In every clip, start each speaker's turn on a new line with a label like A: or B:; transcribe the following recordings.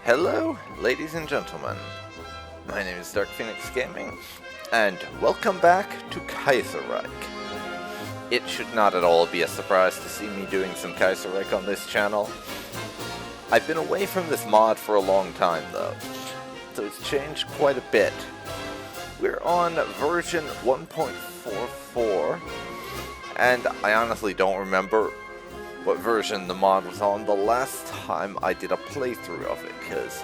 A: Hello, ladies and gentlemen. My name is Dark Phoenix Gaming, and welcome back to Kaiserreich. It should not at all be a surprise to see me doing some Kaiserreich on this channel. I've been away from this mod for a long time though, so it's changed quite a bit. We're on version 1.44, and I honestly don't remember what version the mod was on the last time I did a playthrough of it, because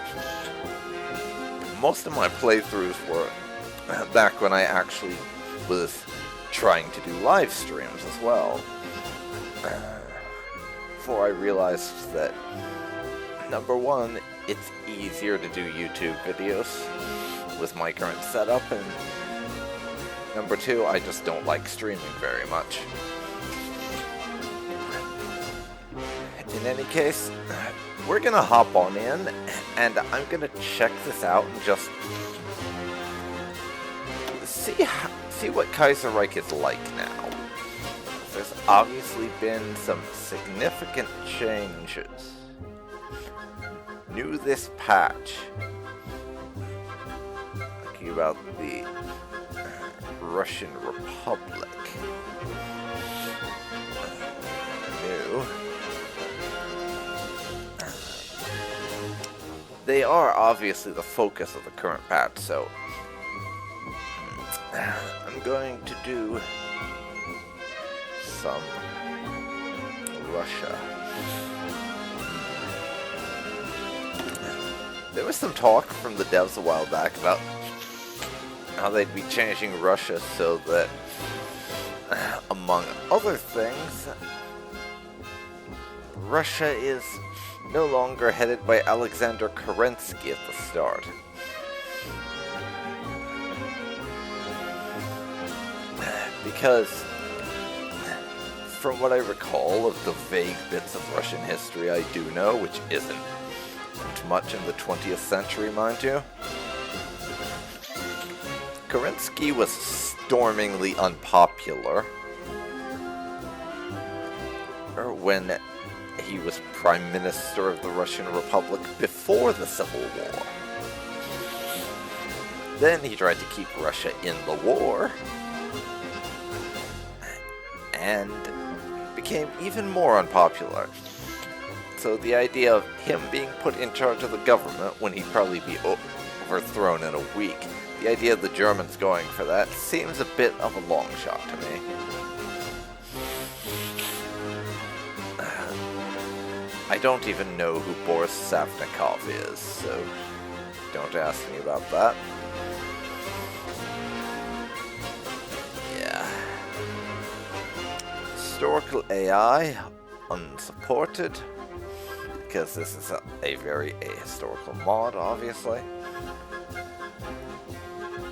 A: most of my playthroughs were back when I actually was trying to do live streams as well. Before I realized that, number one, it's easier to do YouTube videos with my current setup, and number two, I just don't like streaming very much. In any case, we're gonna hop on in, and I'm gonna check this out and just see what Kaiserreich is like now. There's obviously been some significant changes. New this patch. Talking about the Russian Republic. New. They are obviously the focus of the current patch, so I'm going to do some Russia. There was some talk from the devs a while back about how they'd be changing Russia so that, among other things, Russia is no longer headed by Alexander Kerensky at the start. Because, from what I recall of the vague bits of Russian history I do know, which isn't much in the 20th century, mind you, Kerensky was stormingly unpopular when he was Prime Minister of the Russian Republic before the Civil War. Then he tried to keep Russia in the war, and became even more unpopular. So the idea of him being put in charge of the government when he'd probably be overthrown in a week, the idea of the Germans going for that seems a bit of a long shot to me. I don't even know who Boris Savnikov is, so don't ask me about that. Yeah. Historical AI, unsupported, because this is a very ahistorical mod, obviously.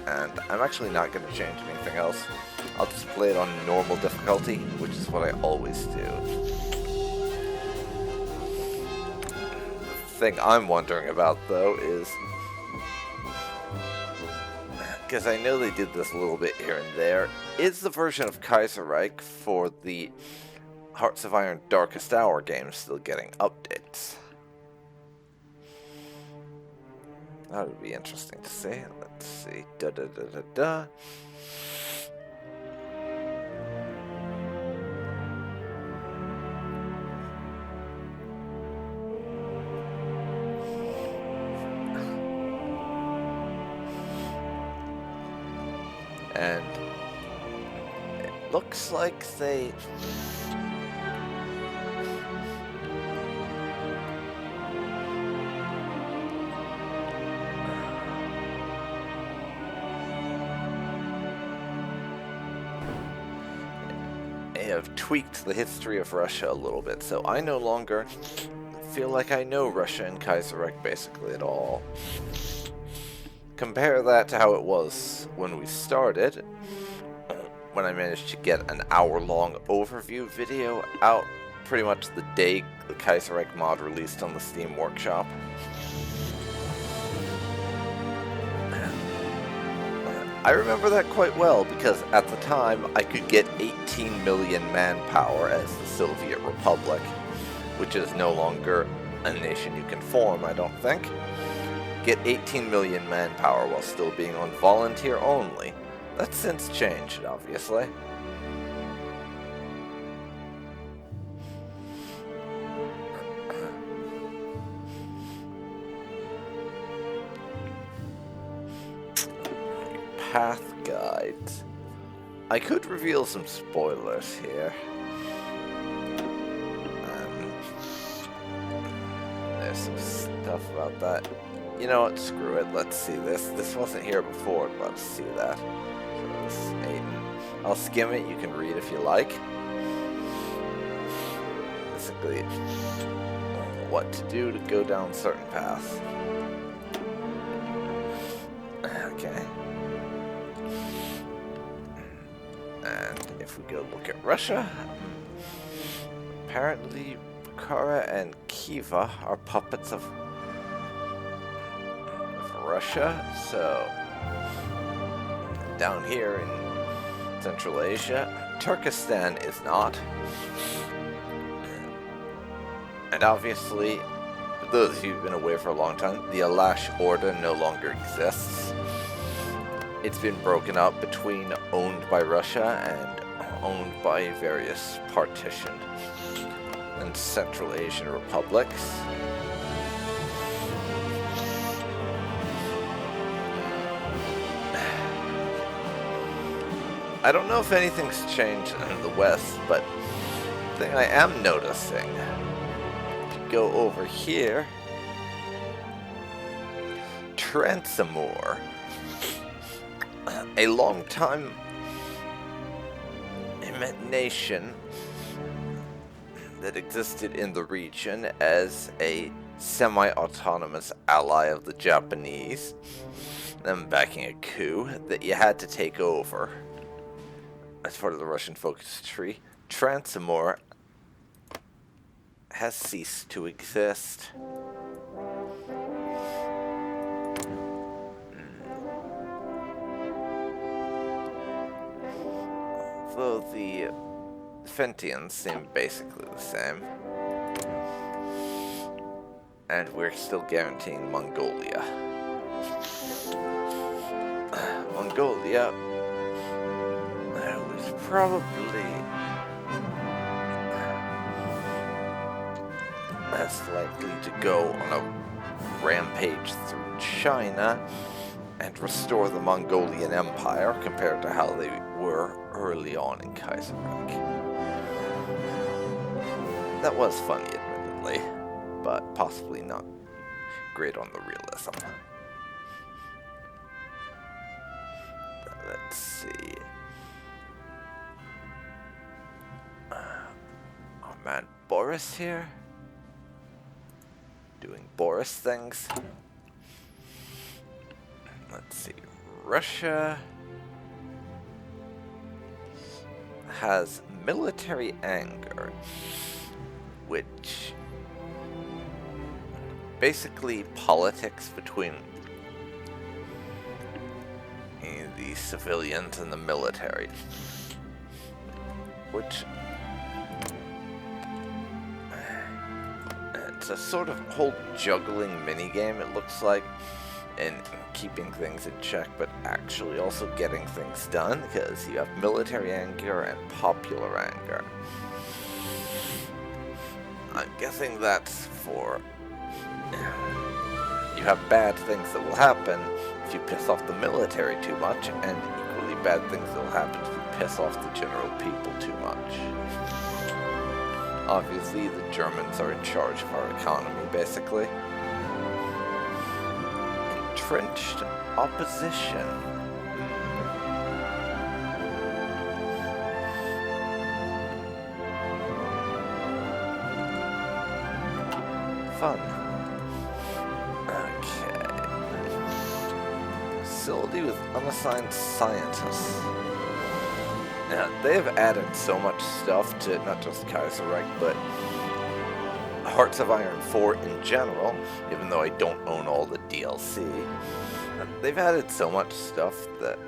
A: And I'm actually not going to change anything else. I'll just play it on normal difficulty, which is what I always do. Thing I'm wondering about though is, because I know they did this a little bit here and there, is the version of Kaiserreich for the Hearts of Iron Darkest Hour game still getting updates? That would be interesting to see. Let's see. And it looks like they have tweaked the history of Russia a little bit, so I no longer feel like I know Russia and Kaiserreich basically at all. Compare that to how it was when we started, when I managed to get an hour-long overview video out pretty much the day the Kaiserreich mod released on the Steam Workshop. I remember that quite well, because at the time I could get 18 million manpower as the Soviet Republic, which is no longer a nation you can form, I don't think. Get 18 million manpower while still being on volunteer only. That's since changed, obviously. Path guides. I could reveal some spoilers here. There's some stuff about that. You know what, screw it, let's see this. This wasn't here before, let's see that. So this is Aiden. I'll skim it, you can read if you like. Basically, what to do to go down certain paths. Okay. And if we go look at Russia, apparently Bukhara and Khiva are puppets of Russia, so down here in Central Asia, Turkestan is not. And obviously, for those of you who've been away for a long time, the Alash Order no longer exists. It's been broken up between owned by Russia and owned by various partitioned and Central Asian republics. I don't know if anything's changed in the West, but the thing I am noticing, if you go over here, Transamur, a long time nation that existed in the region as a semi-autonomous ally of the Japanese, them backing a coup that you had to take over as part of the Russian focus tree. Transamur has ceased to exist. Though the Fentians seem basically the same. And we're still guaranteeing Mongolia. Mongolia was probably less likely to go on a rampage through China and restore the Mongolian Empire compared to how they were early on in Kaiserreich. That was funny, admittedly, but possibly not great on the realism. Let's see. Oh man, Boris here? Doing Boris things. Let's see. Russia has military anger, which basically politics between the civilians and the military, which it's a sort of whole juggling minigame, it looks like, in keeping things in check, but actually also getting things done, because you have military anger and popular anger. I'm guessing that's for... You have bad things that will happen if you piss off the military too much, and equally bad things that will happen if you piss off the general people too much. Obviously, the Germans are in charge of our economy, basically. Entrenched opposition. Fun. Okay. Facility with unassigned scientists. Now, they have added so much stuff to not just Kaiserreich, but Hearts of Iron 4 in general, even though I don't own all the DLC. They've added so much stuff that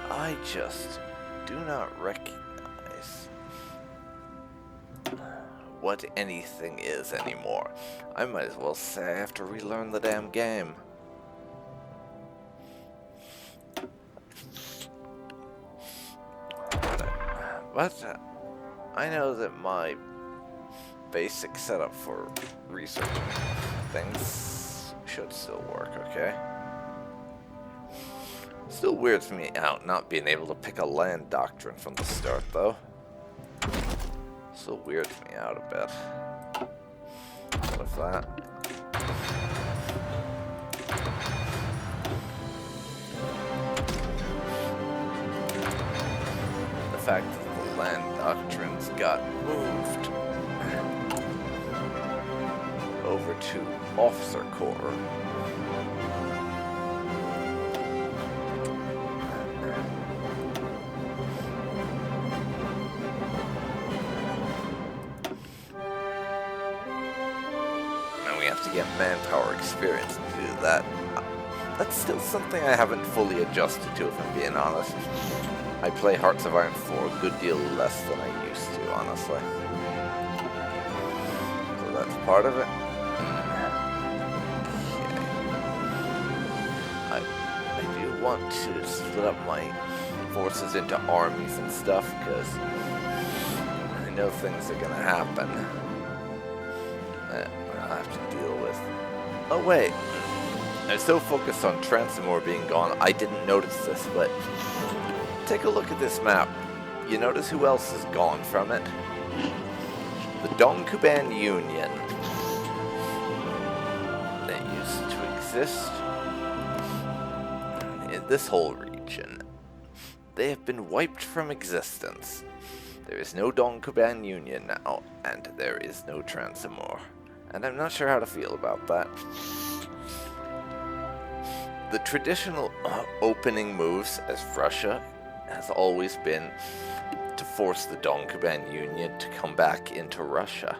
A: I just do not recognize. what anything is anymore. I might as well say I have to relearn the damn game. But I know that my basic setup for researching things should still work, okay? Still weirds me out not being able to pick a land doctrine from the start, though. Still weirds me out a bit. What if that? The fact that the land doctrines got moved over to Officer Corps. To get manpower experience to do that. That's still something I haven't fully adjusted to, if I'm being honest. I play Hearts of Iron 4 a good deal less than I used to, honestly. So that's part of it. Okay. I do want to split up my forces into armies and stuff, because I know things are going to happen. I have to deal with. Oh wait, I was so focused on Transamore being gone, I didn't notice this, but take a look at this map. You notice who else is gone from it? The Dongkuban Union that used to exist in this whole region. They have been wiped from existence. There is no Dongkuban Union now, and there is no Transamore. And I'm not sure how to feel about that. The traditional opening moves as Russia has always been to force the Dongkuban Union to come back into Russia.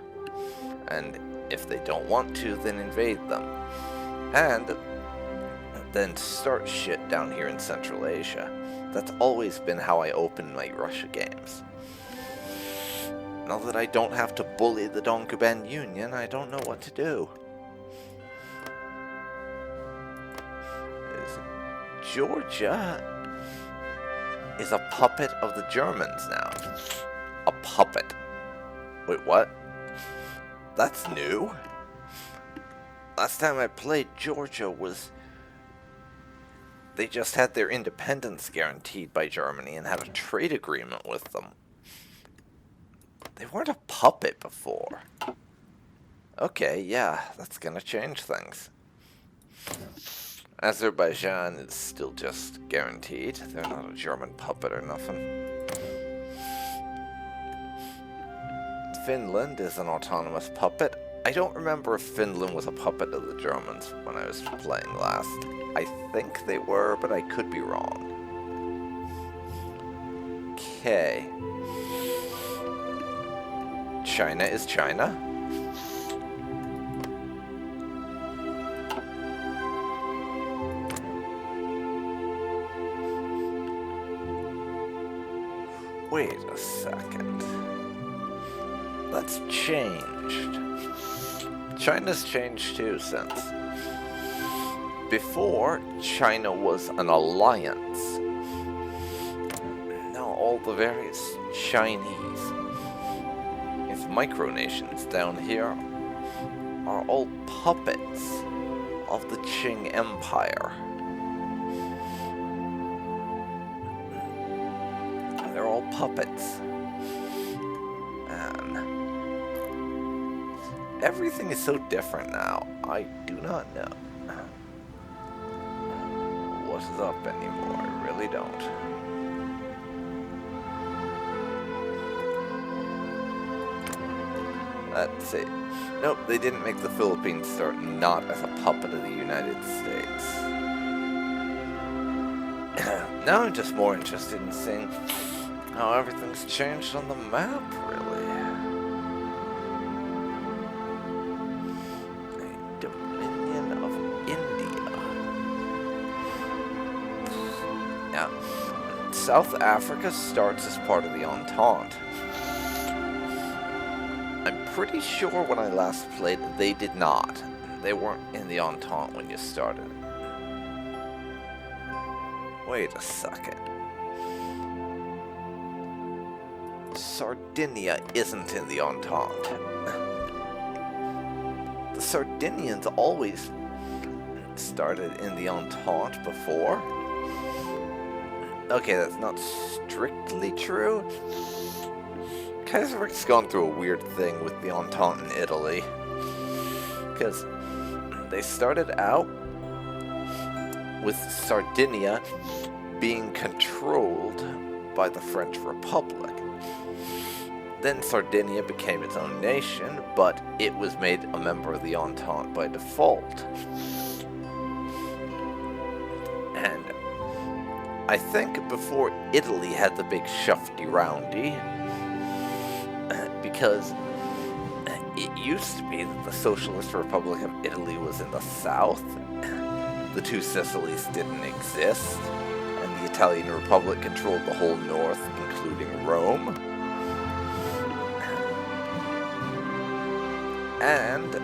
A: And if they don't want to, then invade them. And then start shit down here in Central Asia. That's always been how I open my Russia games. Now that I don't have to bully the Dongkuban Union, I don't know what to do. Georgia is a puppet of the Germans now. A puppet. Wait, what? That's new? Last time I played, Georgia was... They just had their independence guaranteed by Germany and had a trade agreement with them. They weren't a puppet before. Okay, yeah, that's gonna change things. Azerbaijan is still just guaranteed. They're not a German puppet or nothing. Finland is an autonomous puppet. I don't remember if Finland was a puppet of the Germans when I was playing last. I think they were, but I could be wrong. Okay. China is China. Wait a second. That's changed. China's changed too since. Before, China was an alliance. Now all the various Chinese micronations down here are all puppets of the Qing Empire. They're all puppets. And everything is so different now. I do not know what is up anymore. I really don't. Let's see. Nope, they didn't make the Philippines start not as a puppet of the United States. Now I'm just more interested in seeing how everything's changed on the map, really. A Dominion of India. Now, South Africa starts as part of the Entente. I'm pretty sure when I last played, they did not. They weren't in the Entente when you started. Wait a second. Sardinia isn't in the Entente. The Sardinians always started in the Entente before. Okay, that's not strictly true. Kaiserreich's gone through a weird thing with the Entente in Italy. Because they started out with Sardinia being controlled by the French Republic. Then Sardinia became its own nation, but it was made a member of the Entente by default. And I think before Italy had the big shufty-roundy, because it used to be that the Socialist Republic of Italy was in the south, the two Sicilies didn't exist, and the Italian Republic controlled the whole north, including Rome. And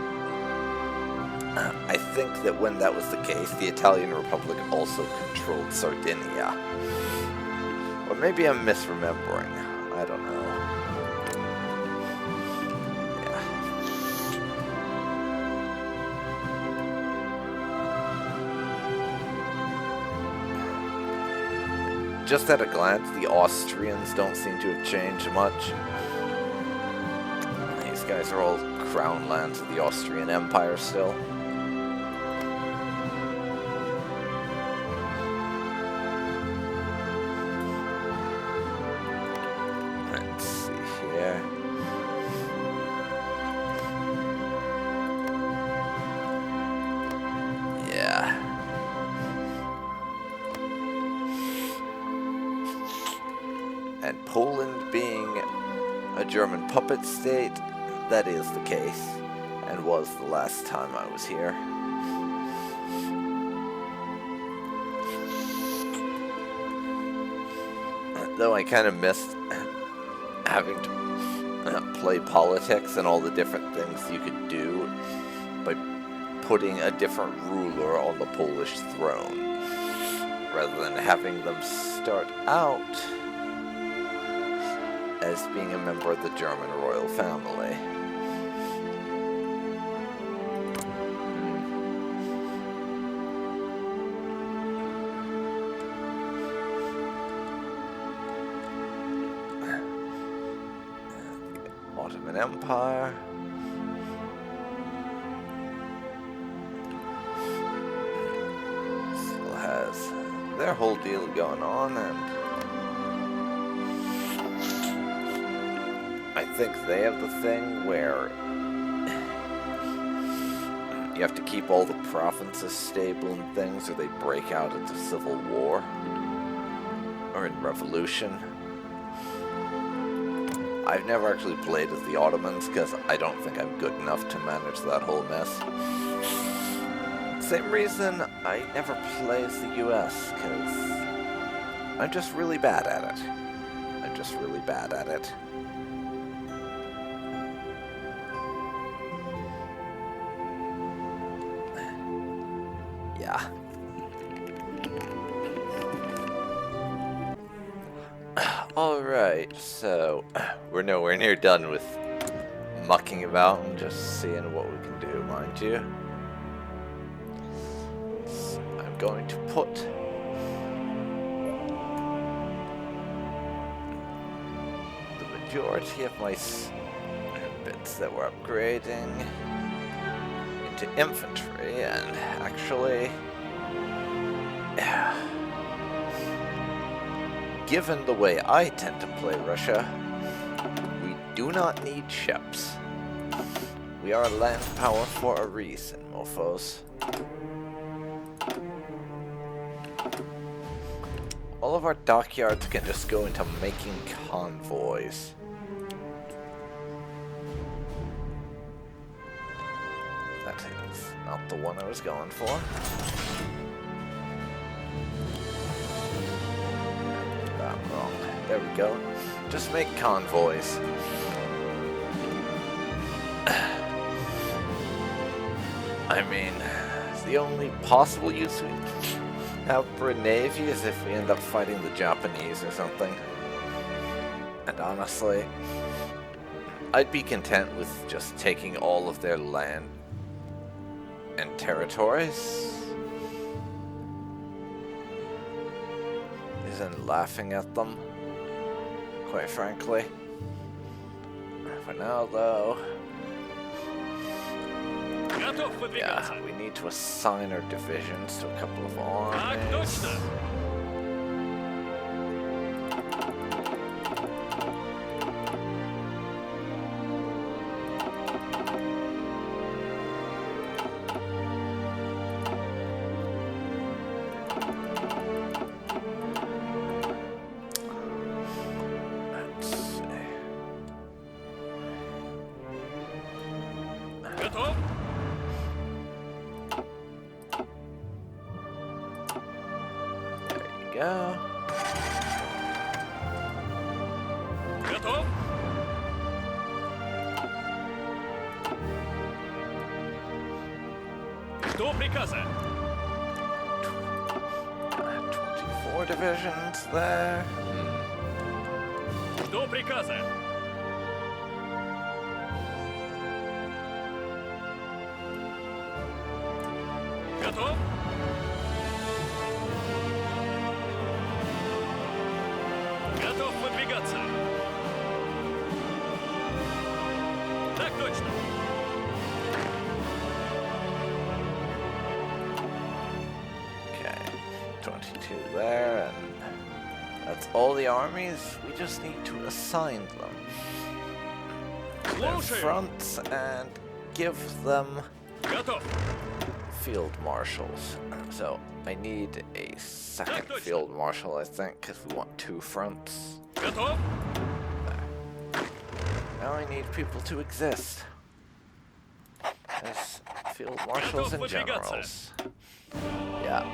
A: I think that when that was the case, the Italian Republic also controlled Sardinia. Or maybe I'm misremembering. I don't know. Yeah. Just at a glance, the Austrians don't seem to have changed much. These guys are all crown lands of the Austrian Empire still. Let's see here. Yeah. And Poland being a German puppet state, that is the case, and was the last time I was here. Though I kind of missed having to play politics and all the different things you could do by putting a different ruler on the Polish throne, rather than having them start out as being a member of the German royal family. The Ottoman Empire. Still has their whole deal going on, and I think they have the thing where you have to keep all the provinces stable and things, or they break out into civil war or in revolution. I've never actually played as the Ottomans because I don't think I'm good enough to manage that whole mess. Same reason I never play as the US, because I'm just really bad at it. I'm just really bad at it. Yeah. Alright, so we're nowhere near done with mucking about and just seeing what we can do, mind you. So I'm going to put the majority of my bits that we're upgrading into infantry, and actually, given the way I tend to play Russia, we do not need ships. We are land power for a reason, mofos. All of our dockyards can just go into making convoys. That is not the one I was going for. Wrong. There we go. Just make convoys. I mean, the only possible use we have for a navy is if we end up fighting the Japanese or something. And honestly, I'd be content with just taking all of their land and territories. Isn't laughing at them, quite frankly. For now, though, yeah, we need to assign our divisions to a couple of armies. Go.
B: Готов? Жду приказа.
A: 24 divisions there.
B: Жду приказа. Готов? Готов выдвигаться. Так точно.
A: Okay, 22 there, and that's all the armies. We just need to assign them their fronts and give them
B: Готов.
A: field marshals. So I need a second field marshal, I think, because we want 2 fronts.
B: Готов?
A: Now I need people to exist as field marshals and generals. Yeah.